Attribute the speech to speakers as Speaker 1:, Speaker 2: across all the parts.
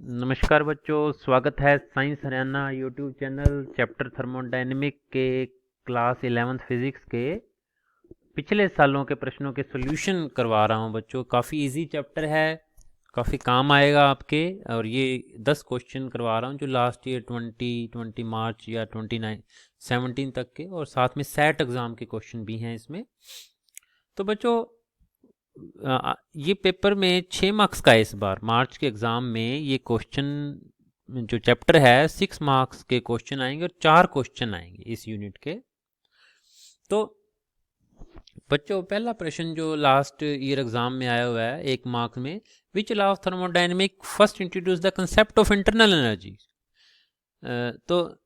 Speaker 1: नमस्कार बच्चों, स्वागत है science Haryana YouTube channel chapter thermodynamic के क्लास 11th फिजिक्स के पिछले सालों के प्रश्नों के सॉल्यूशन करवा रहा हूं बच्चों। काफ़ी इजी चैप्टर है, काफ़ी काम आएगा आपके। और ये 10 क्वेश्चन करवा रहा हूं जो लास्ट ईयर 2020 मार्च या 2017 तक के, और साथ में सेट एग्ज़ाम के क्वेश्चन भी हैं इसमें। तो बच्चों ये पेपर में 6 मार्क्स का है इस बार। मार्च के एग्ज़ाम में ये क्वेश्चन जो चैप्टर है 6 मार्क्स के क्वेश्चन आएंगे और 4 क्वेश्चन आएंगे इस यूनिट के। तो बच्चों पहला प्रश्न जो लास्ट ईयर एग्ज़ाम में आया हुआ है 1 मार्क्स में, which law of thermodynamic first introduce the concept of internal energy. तो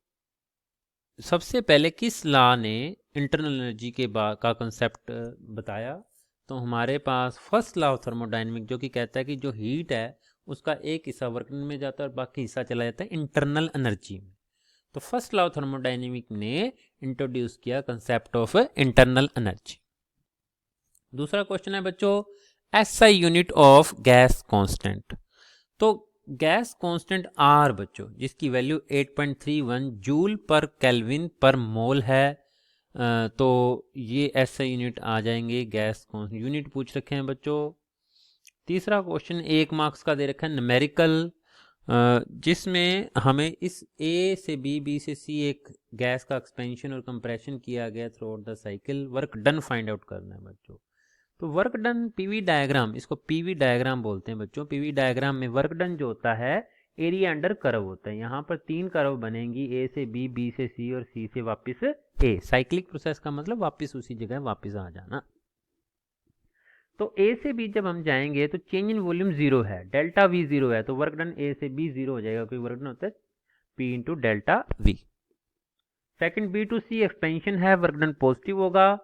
Speaker 1: सबसे पहले किस लॉ ने इंटरनल एनर्जी के का कंसेप्ट बताया? तो हमारे पास फर्स्ट लॉ ऑफ थर्मोडायनेमिक जो कि कहता है कि जो हीट है उसका एक हिस्सा वर्क डन में जाता है और बाकी हिस्सा चला जाता है इंटरनल एनर्जी में। तो फर्स्ट लॉ ऑफ थर्मोडायनेमिक ने इंट्रोड्यूस किया कंसेप्ट ऑफ इंटरनल एनर्जी। दूसरा क्वेश्चन है बच्चों, SI unit of gas constant. तो गैस कांस्टेंट आर बच्चों जिसकी वैल्यू 8.31 जूल पर केल्विन पर मोल है, तो ये ऐसे यूनिट आ जाएंगे। गैस यूनिट पूछ रखे हैं बच्चों। तीसरा क्वेश्चन 1 मार्क्स का दे रखा है न्यूमेरिकल, जिसमें हमें इस ए से बी से सी एक गैस का एक्सपेंशन और कंप्रेशन किया गया through out the cycle. Work done find out करना है बच्चों। तो वर्क डन पीवी डायग्राम, इसको पीवी डायग्राम बोलते हैं बच्चों। पीवी डायग्राम में वर्क डन जो होता है एरिया अंडर कर्व होता है। यहाँ पर 3 कर्व बनेंगी, ए से बी से सी और सी से वापस ए। साइक्लिक प्रोसेस का मतलब वापस उसी जगह वापस आ जाना। तो ए से बी जब हम जाएंगे तो चेंज इन वॉल्यूम 0 है, डेल्टा वी 0 है, तो वर्क डन ए से बी 0 हो जाएगा क्योंकि वर्क डन होता है P into delta V. Second B to C expansion है, वर्क डन पॉजिटिव होगा।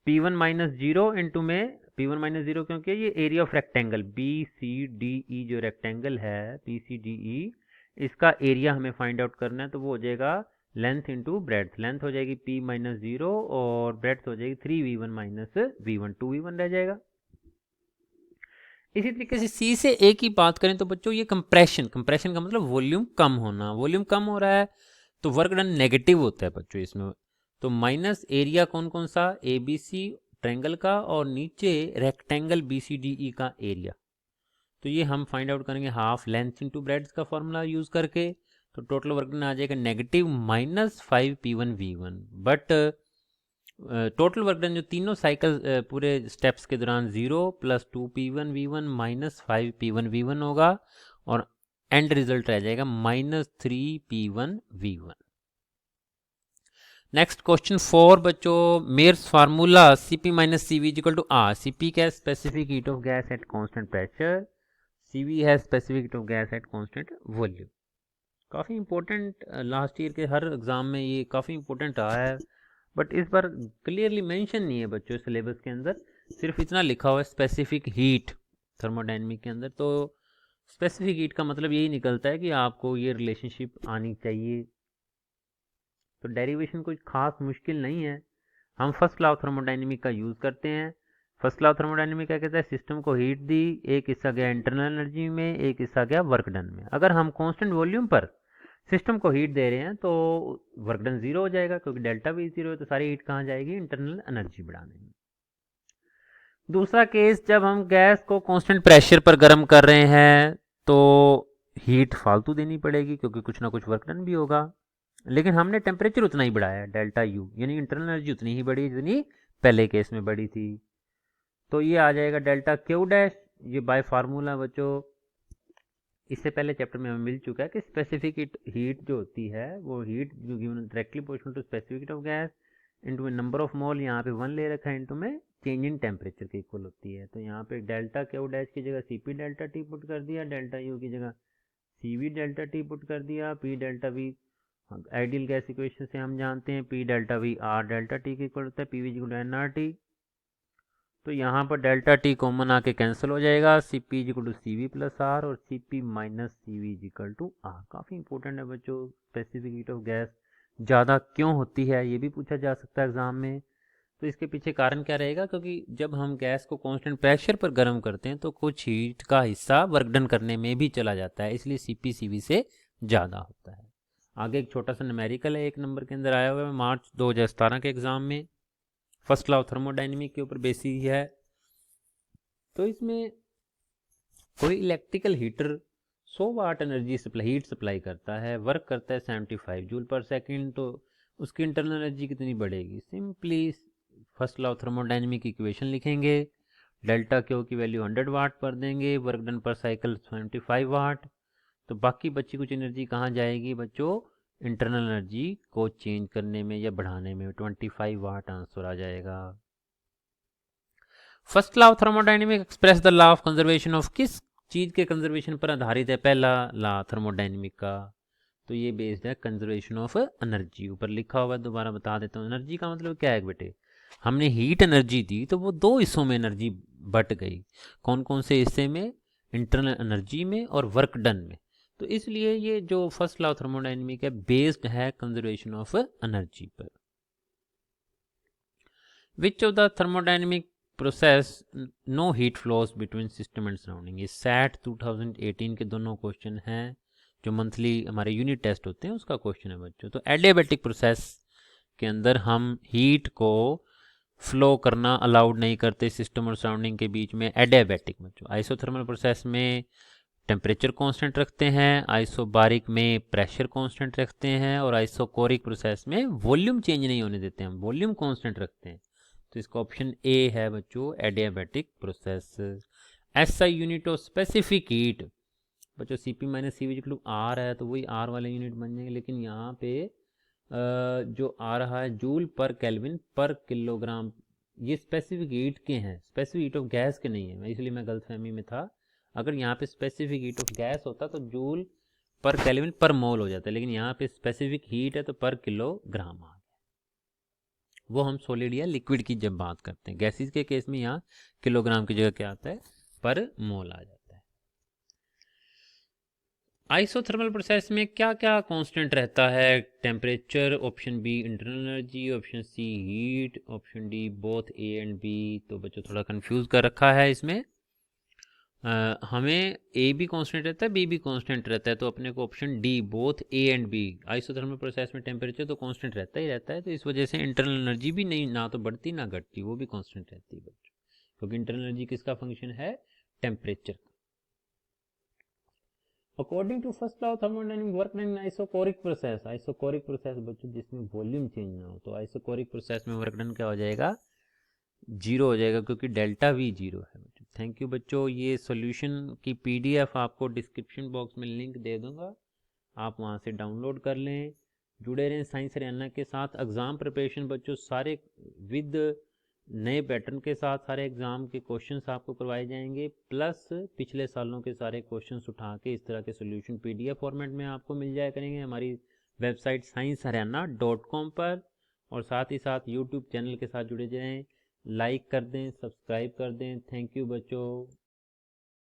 Speaker 1: P1 माइनस जीरो इंटू में P1 माइनस जीरो, क्योंकि ये area of rectangle B C D E जो रेक्टेंगल है पी सी डी ई, इसका एरिया हमें find out करना है। तो वो हो जाएगा लेंथ इंटू ब्रेड्थ। लेंथ हो जाएगी P माइनस जीरो और ब्रेड्थ हो जाएगी 3v1 माइनस v1, 2v1 रह जाएगा। इसी तरीके से सी से ए की बात करें तो बच्चों ये कंप्रेशन, कंप्रेशन का मतलब वॉल्यूम कम होना। वॉल्यूम कम हो रहा है तो वर्क डन नेगेटिव होता है बच्चों इसमें। तो माइनस एरिया कौन कौन सा, ए बी सी ट्रायंगल का और नीचे rectangle B C D E का एरिया। तो ये हम फाइंड आउट करेंगे हाफ लेंथ इनटू ब्रेड्थ का फॉर्मूला यूज करके। तो टोटल वर्क डन आ जाएगा negative -5 P1V1। But total work done जो तीनों साइकिल पूरे स्टेप्स के दौरान 0 + 2P1V1 -5P1V1 होगा और एंड रिजल्ट रह जाएगा -3P1V1। नेक्स्ट क्वेश्चन 4 बच्चों, Mayer's formula Cp - Cv = R। Cp क्या है? Specific heat of gas at constant pressure. Cv है specific heat of gas at constant volume. काफ़ी इंपॉर्टेंट, लास्ट ईयर के हर एग्जाम में ये काफ़ी इंपॉर्टेंट रहा है, बट इस बार क्लियरली मेंशन नहीं है बच्चों सिलेबस के अंदर। सिर्फ इतना लिखा हुआ है स्पेसिफिक हीट थर्मोडायनेमिक के अंदर। तो स्पेसिफिक हीट का मतलब यही निकलता है कि आपको ये रिलेशनशिप आनी चाहिए। तो डेरिवेशन कोई खास मुश्किल नहीं है, हम फर्स्ट लॉ ऑफ थर्मोडायनेमिक का यूज़ करते हैं। फर्स्ट लॉ ऑफ थर्मोडायनेमिक क्या कहता है? सिस्टम को हीट दी, एक हिस्सा गया इंटरनल एनर्जी में, एक हिस्सा गया वर्क डन में। अगर हम कांस्टेंट वॉल्यूम पर सिस्टम को हीट दे रहे हैं तो वर्क डन 0 हो जाएगा क्योंकि डेल्टा भी 0 है, तो सारी हीट कहाँ जाएगी? इंटरनल एनर्जी बढ़ाने में। दूसरा केस, जब हम गैस को कांस्टेंट प्रेशर पर गर्म कर रहे हैं तो हीट फालतू देनी पड़ेगी क्योंकि कुछ ना कुछ वर्क डन भी होगा, लेकिन हमने टेम्परेचर उतना ही बढ़ाया है डेल्टा यू, यानी इंटरनल एनर्जी उतनी ही बढ़ी जितनी पहले केस में बढ़ी थी। तो ये आ जाएगा डेल्टा क्यू डैश। ये बाय फार्मूला बच्चों इससे पहले चैप्टर में हमें मिल चुका है कि स्पेसिफिक हीट जो होती है वो हीट जो given directly proportional to specific heat of gas into number of mole, यहाँ पे 1 ले रखा है, इनटू में चेंज इन टेम्परेचर के इक्वल होती है। तो यहाँ पे डेल्टा क्यू डैश की जगह Cp डेल्टा टी पुट कर दिया, डेल्टा यू की जगह Cv डेल्टा टी पुट कर दिया, P delta we ideal gas equation से हम जानते हैं P delta we R delta T के इक्वल होता है, PV = nRT। तो यहाँ पर डेल्टा टी कॉमन आके कैंसिल हो जाएगा, Cp = Cv + R और Cp - Cv = R। काफ़ी इंपॉर्टेंट है बच्चों, स्पेसिफिक हीट ऑफ गैस ज़्यादा क्यों होती है ये भी पूछा जा सकता है एग्जाम में। तो इसके पीछे कारण क्या रहेगा, क्योंकि जब हम गैस को कांस्टेंट प्रेशर पर गर्म करते हैं तो कुछ हीट का हिस्सा वर्क डन करने में भी चला जाता है, इसलिए सीपी सीवी से ज़्यादा होता है। आगे एक छोटा सा न्यूमेरिकल है, 1 नंबर के अंदर आया हुआ है मार्च 2017 के एग्ज़ाम में, फर्स्ट लॉ ऑफ थर्मोडाइनमिक के ऊपर बेसिस है। तो इसमें कोई इलेक्ट्रिकल हीटर 100 वाट एनर्जी सप्लाई हीट सप्लाई करता है, वर्क करता है 75 जूल पर सेकंड, तो उसकी इंटरनल एनर्जी कितनी बढ़ेगी। Simply first law of thermodynamic equation लिखेंगे, डेल्टा क्यू की वैल्यू 100 वाट पर देंगे, वर्क डन पर साइकिल 75 वाट, तो बाकी बची कुछ एनर्जी कहाँ जाएगी बच्चों, इंटरनल एनर्जी को चेंज करने में या बढ़ाने में, 25 वाट आंसर आ जाएगा। First law of thermodynamic express the law of conservation of, किस चीज के कंजर्वेशन पर आधारित है पहला लॉ थर्मोडाइनमिक का, तो ये बेस्ड है कंजर्वेशन ऑफ एनर्जी। ऊपर लिखा हुआ है, दोबारा बता देता हूँ। एनर्जी का मतलब क्या है बेटे, हमने हीट एनर्जी दी तो वो 2 हिस्सों में एनर्जी बट गई, कौन कौन से हिस्से में, इंटरनल एनर्जी में और वर्क डन में। तो इसलिए ये जो फर्स्ट लॉ थर्मोडाइनमिक है बेस्ड है कंजर्वेशन ऑफ एनर्जी पर। Which of the thermodynamic process no heat flows between system and surrounding, ये सैट 2018 के दोनों क्वेश्चन हैं जो मंथली हमारे यूनिट टेस्ट होते हैं, उसका क्वेश्चन है बच्चों। तो एडियाबैटिक प्रोसेस के अंदर हम हीट को फ्लो करना अलाउड नहीं करते सिस्टम और सराउंडिंग के बीच में, एडियाबैटिक बच्चों। आइसोथर्मल प्रोसेस में टेम्परेचर कांस्टेंट रखते हैं, आइसोबारिक में प्रेशर कांस्टेंट रखते हैं, और आइसोकोरिक प्रोसेस में वॉल्यूम चेंज नहीं होने देते हैं, वॉल्यूम कांस्टेंट रखते हैं। तो इसका ऑप्शन ए है बच्चों, adiabatic process. SI unit of specific heat बच्चों, CP minus CV equal R है तो वही आर वाले यूनिट बन जाएंगे, लेकिन यहाँ पे जो आ रहा है जूल पर केल्विन पर किलोग्राम, ये स्पेसिफिक हीट के हैं, स्पेसिफिक हीट ऑफ गैस के नहीं है, इसलिए मैं गलतफहमी में था। अगर यहाँ पे स्पेसिफिक हीट ऑफ गैस होता तो जूल पर केल्विन पर मोल हो जाता है, लेकिन यहाँ पे स्पेसिफिक हीट है तो पर किलोग्राम आ गया। वो हम सॉलिड या लिक्विड की जब बात करते हैं, गैसेस के केस में यहाँ किलोग्राम की जगह क्या आता है, पर मोल आ जाता है। आइसोथर्मल प्रोसेस में क्या क्या कांस्टेंट रहता है, temperature, option B internal energy, option C heat, option D both A and B. तो बच्चों थोड़ा कंफ्यूज कर रखा है इसमें, हमें ए भी कांस्टेंट रहता है बी भी कांस्टेंट रहता है, तो अपने को option D both A and B, isothermal process में टेम्परेचर तो कांस्टेंट रहता ही रहता है, तो इस वजह से इंटरनल एनर्जी भी नहीं, ना तो बढ़ती ना घटती, वो भी कांस्टेंट रहती है बच्चों, क्योंकि इंटरनल एनर्जी किसका फंक्शन है, टेम्परेचर का। According to first law of thermodynamic work done isochoric process, isochoric process बच्चों जिसमें वॉल्यूम चेंज ना हो, तो आइसोकोरिक प्रोसेस में वर्क डन क्या हो जाएगा, 0 हो जाएगा, क्योंकि डेल्टा वी 0 है बच्चों। थैंक यू बच्चों, ये सॉल्यूशन की पीडीएफ आपको डिस्क्रिप्शन बॉक्स में लिंक दे दूंगा, आप वहां से डाउनलोड कर लें। जुड़े रहें साइंस हरियाणा के साथ। एग्ज़ाम प्रिपरेशन बच्चों सारे विद नए पैटर्न के साथ सारे एग्ज़ाम के क्वेश्चंस आपको करवाए जाएंगे, प्लस पिछले सालों के सारे क्वेश्चंस उठा के इस तरह के सॉल्यूशन पीडीएफ फॉर्मेट में आपको मिल जाया करेंगे हमारी वेबसाइट scienceharyana.com पर, और साथ ही साथ यूट्यूब चैनल के साथ जुड़े रहें, लाइक कर दें, सब्सक्राइब कर दें। थैंक यू बच्चों।